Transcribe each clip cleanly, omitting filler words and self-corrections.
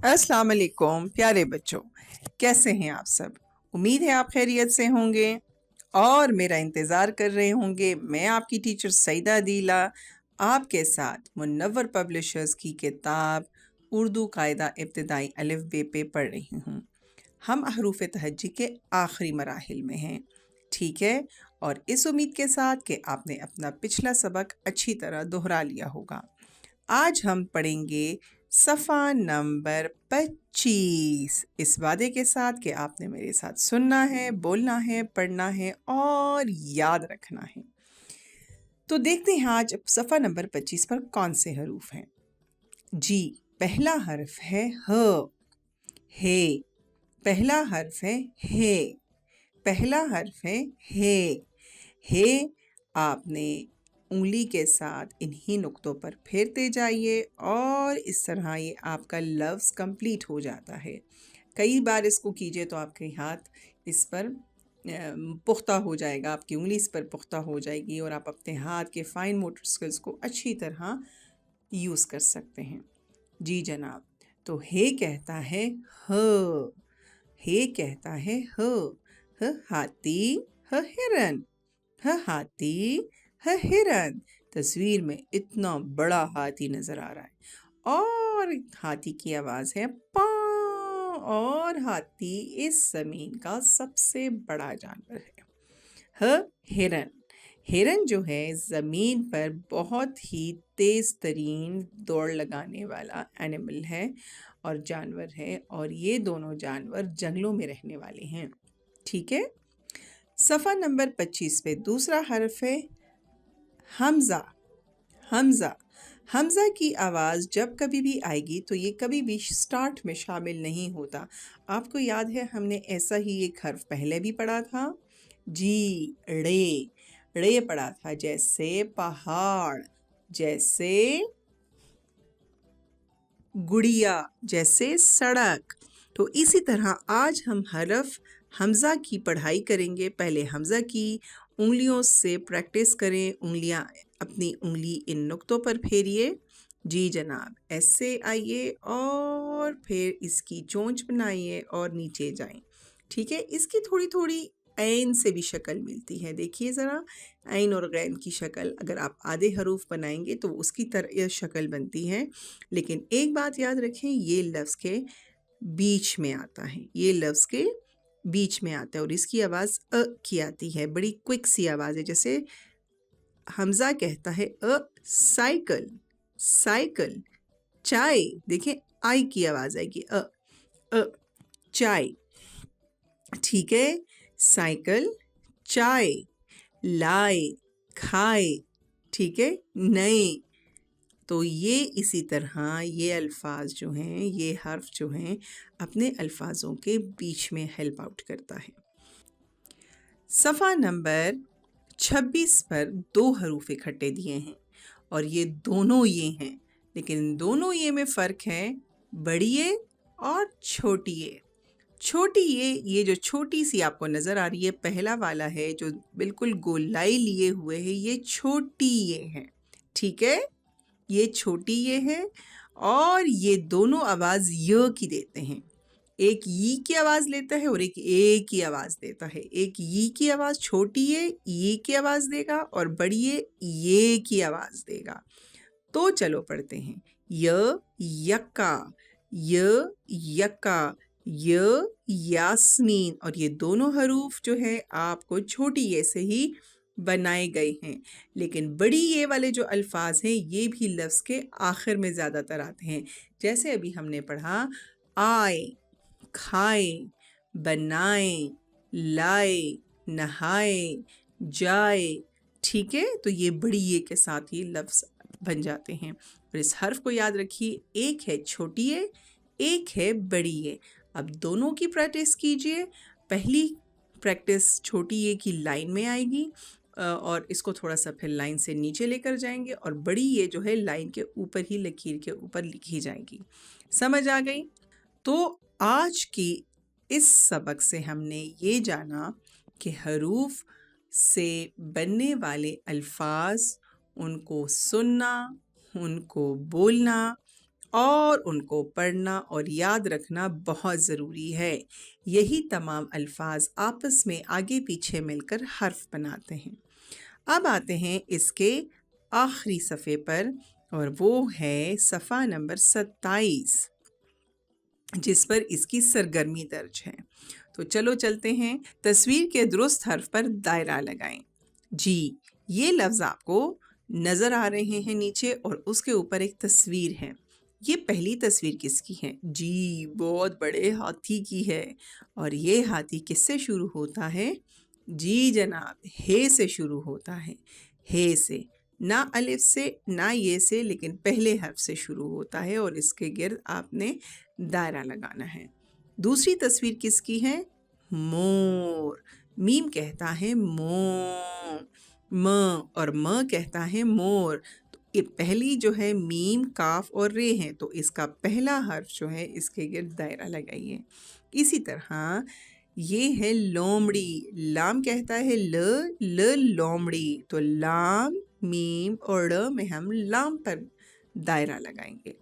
अस्सलाम वालेकुम प्यारे बच्चों, कैसे हैं आप सब। उम्मीद है आप खैरियत से होंगे और मेरा इंतज़ार कर रहे होंगे। मैं आपकी टीचर सईदा अदीला आपके साथ मुनव्वर पब्लिशर्स की किताब उर्दू कायदा इब्तिदाई अलिफ बे पे पढ़ रही हूँ। हम हरूफ तहज्जी के आखिरी मराहिल में हैं, ठीक है। और इस उम्मीद के साथ कि आपने अपना पिछला सबक अच्छी तरह दोहरा लिया होगा। आज हम पढ़ेंगे सफ़ा नंबर 25, इस वादे के साथ कि आपने मेरे साथ सुनना है, बोलना है, पढ़ना है और याद रखना है। तो देखते हैं आज सफ़ा नंबर 25 पर कौन से हरूफ हैं। जी, पहला हर्फ है ह, हे। पहला हर्फ है हे। पहला हर्फ है हे। हे आपने उंगली के साथ इन्हीं नुक्तों पर फेरते जाइए और इस तरह ये आपका लफ्ज़ कंप्लीट हो जाता है। कई बार इसको कीजिए तो आपके हाथ इस पर पुख्ता हो जाएगा, आपकी उंगली इस पर पुख्ता हो जाएगी और आप अपने हाथ के फाइन मोटर स्किल्स को अच्छी तरह यूज़ कर सकते हैं। जी जनाब, तो हे कहता है ह। हे कहता है ह हाथी, ह हिरन। ह हाथी, ह हिरन। तस्वीर में इतना बड़ा हाथी नजर आ रहा है और हाथी की आवाज है पा। और हाथी इस जमीन का सबसे बड़ा जानवर है। ह हिरन। हिरन जो है ज़मीन पर बहुत ही तेज़ तरीन दौड़ लगाने वाला एनिमल है और जानवर है, और ये दोनों जानवर जंगलों में रहने वाले हैं, ठीक है। सफ़ा नंबर 25 पे दूसरा हर्फ है हमज़ा। हमज़ा। हमज़ा की आवाज़ जब कभी भी आएगी तो ये कभी भी स्टार्ट में शामिल नहीं होता। आपको याद है हमने ऐसा ही एक हर्फ पहले भी पढ़ा था। जी, रे। रे पढ़ा था, जैसे पहाड़, जैसे गुड़िया, जैसे सड़क। तो इसी तरह आज हम हरफ हमज़ा की पढ़ाई करेंगे। पहले हमज़ा की उंगलियों से प्रैक्टिस करें। अपनी उंगली इन नुक्तों पर फेरिए। जी जनाब, ऐसे आइए और फिर इसकी चोंच बनाइए और नीचे जाएं, ठीक है। इसकी थोड़ी थोड़ी ऐन से भी शक्ल मिलती है, देखिए ज़रा। ऐन और गैन की शक्ल अगर आप आधे हरूफ बनाएंगे तो उसकी तरह शक्ल बनती है। लेकिन एक बात याद रखें, ये लफ्ज़ के बीच में आता है, ये लफ्ज़ के बीच में आता है और इसकी आवाज़ अ की आती है, बड़ी क्विक सी आवाज़ है। जैसे हमज़ा कहता है अ साइकिल, साइकिल। चाय, देखें आई की आवाज़ आएगी, अ चाय, ठीक है। साइकिल, चाय, लाए, खाए, ठीक है, नए। तो ये इसी तरह ये अल्फाज जो हैं, ये हर्फ जो हैं, अपने अल्फाजों के बीच में हेल्प आउट करता है। सफ़ा नंबर 26 पर दो हरूफ इकट्ठे दिए हैं और ये दोनों ये हैं, लेकिन दोनों ये में फ़र्क है, बड़ी ये और छोटी ये। छोटी ये जो छोटी सी आपको नज़र आ रही है, पहला वाला है जो बिल्कुल गोलाई लिए हुए है, ये छोटी ये है, ठीक है। ये छोटी ये है और ये दोनों आवाज़ य की देते हैं। एक ई की आवाज़ लेता है और एक ए की आवाज़ देता है। एक ई की आवाज़ छोटी ये की आवाज़ देगा और बड़ी ये की आवाज़ देगा। तो चलो पढ़ते हैं। य यक्का, य यक्का, य यास्मीन। और ये दोनों हरूफ जो है आपको छोटी ये से ही बनाए गए हैं, लेकिन बड़ी ये वाले जो अल्फाज हैं ये भी लफ्ज़ के आखिर में ज़्यादातर आते हैं। जैसे अभी हमने पढ़ा आए, खाए, बनाए, लाए, नहाए, जाए, ठीक है। तो ये बड़ी ये के साथ ही लफ्ज़ बन जाते हैं। और इस हर्फ को याद रखिए, एक है छोटी ये, एक है बड़ी ये। अब दोनों की प्रैक्टिस कीजिए। पहली प्रैक्टिस छोटी ये की लाइन में आएगी और इसको थोड़ा सा फिर लाइन से नीचे लेकर जाएंगे और बड़ी ये जो है लाइन के ऊपर ही लकीर के ऊपर लिखी जाएगी। समझ आ गई? तो आज की इस सबक से हमने ये जाना कि हरूफ से बनने वाले अल्फाज, उनको सुनना, उनको बोलना اور ان کو پڑھنا اور یاد رکھنا بہت ضروری ہے۔ یہی تمام الفاظ آپس میں آگے پیچھے مل کر حرف بناتے ہیں۔ اب آتے ہیں اس کے آخری صفحے پر، اور وہ ہے صفحہ نمبر 27، جس پر اس کی سرگرمی درج ہے۔ تو چلو چلتے ہیں۔ تصویر کے درست حرف پر دائرہ لگائیں۔ جی، یہ لفظ آپ کو نظر آ رہے ہیں نیچے، اور اس کے اوپر ایک تصویر ہے۔ یہ پہلی تصویر کس کی ہے؟ جی، بہت بڑے ہاتھی کی ہے۔ اور یہ ہاتھی کس سے شروع ہوتا ہے؟ جی جناب، ہے سے شروع ہوتا ہے۔ ہے سے، نہ الف سے نہ یہ سے، لیکن پہلے حرف سے شروع ہوتا ہے، اور اس کے گرد آپ نے دائرہ لگانا ہے۔ دوسری تصویر کس کی ہے؟ مور۔ میم کہتا ہے مو، م، اور م کہتا ہے مور۔ تو یہ پہلی جو ہے میم، کاف اور رے ہیں، تو اس کا پہلا حرف جو ہے اس کے گرد دائرہ لگائیے۔ اسی طرح یہ ہے لومڑی۔ لام کہتا ہے ل لومڑی، تو لام، میم اور ڑ میں ہم لام پر دائرہ لگائیں گے۔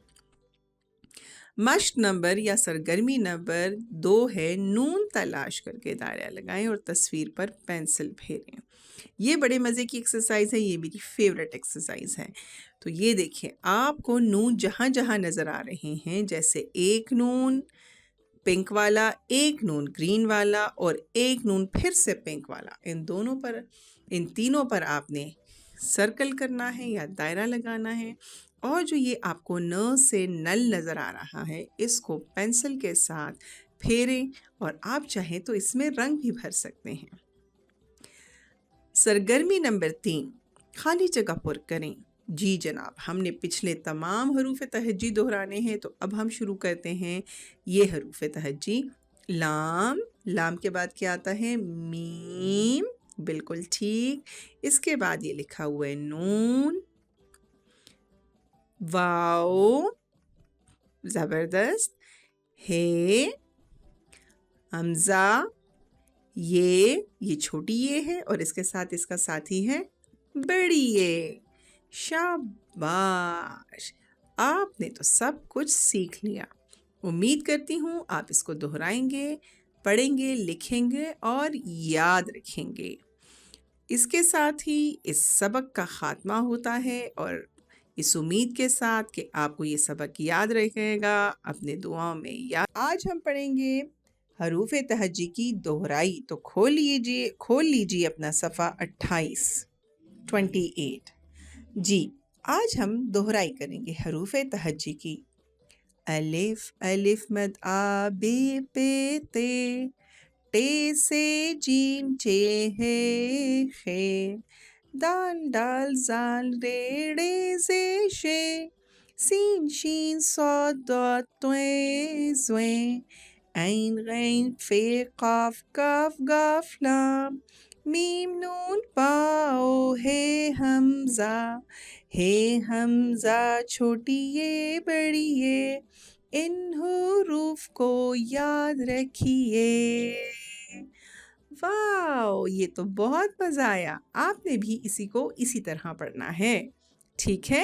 مشق نمبر یا سرگرمی نمبر 2 ہے نون تلاش کر کے دائرہ لگائیں اور تصویر پر پینسل پھیریں۔ یہ بڑے مزے کی ایکسرسائز ہے، یہ میری فیوریٹ ایکسرسائز ہے۔ تو یہ دیکھیں، آپ کو نون جہاں جہاں نظر آ رہے ہیں، جیسے ایک نون پنک والا، ایک نون گرین والا، اور ایک نون پھر سے پنک والا، ان تینوں پر آپ نے سرکل کرنا ہے یا دائرہ لگانا ہے۔ اور جو یہ آپ کو ن سے نل نظر آ رہا ہے، اس کو پینسل کے ساتھ پھیریں، اور آپ چاہیں تو اس میں رنگ بھی بھر سکتے ہیں۔ سرگرمی نمبر 3، خالی جگہ پر کریں۔ جی جناب، ہم نے پچھلے تمام حروف تہجی دہرانے ہیں، تو اب ہم شروع کرتے ہیں یہ حروف تہجی۔ لام، لام کے بعد کیا آتا ہے؟ میم، بالکل ٹھیک۔ اس کے بعد یہ لکھا ہوا ہے نون، واو، زبردست، ہے، حمزہ، یہ چھوٹی یہ ہے، اور اس کے ساتھ اس کا ساتھی ہے بڑی یہ۔ شاباش، آپ نے تو سب کچھ سیکھ لیا۔ امید کرتی ہوں آپ اس کو دہرائیں گے، پڑھیں گے، لکھیں گے اور یاد رکھیں گے۔ اس کے ساتھ ہی اس سبق کا خاتمہ ہوتا ہے، اور اس امید کے ساتھ کہ آپ کو یہ سبق یاد رہے گا، اپنے دعاؤں میں یاد۔ آج ہم پڑھیں گے حروف تہجی کی دہرائی۔ تو کھول لیجیے اپنا صفحہ 28۔ جی، آج ہم دہرائی کریں گے حروف تہجی کی۔ الف، الف مد آ بے پے تے، ٹے سے جیم چے ہے خے، دال ڈال زال رے ڑے زے شے، سین شین صاد ضاد طے زویں، عین غین فے قاف کاف گاف لام، میم نون واو ہے حمزہ چھوٹی یہ بڑی یہ، ان حروف کو یاد رکھیے۔ واو، یہ تو بہت مزہ آیا۔ آپ نے بھی اسی کو اسی طرح پڑھنا ہے، ٹھیک ہے؟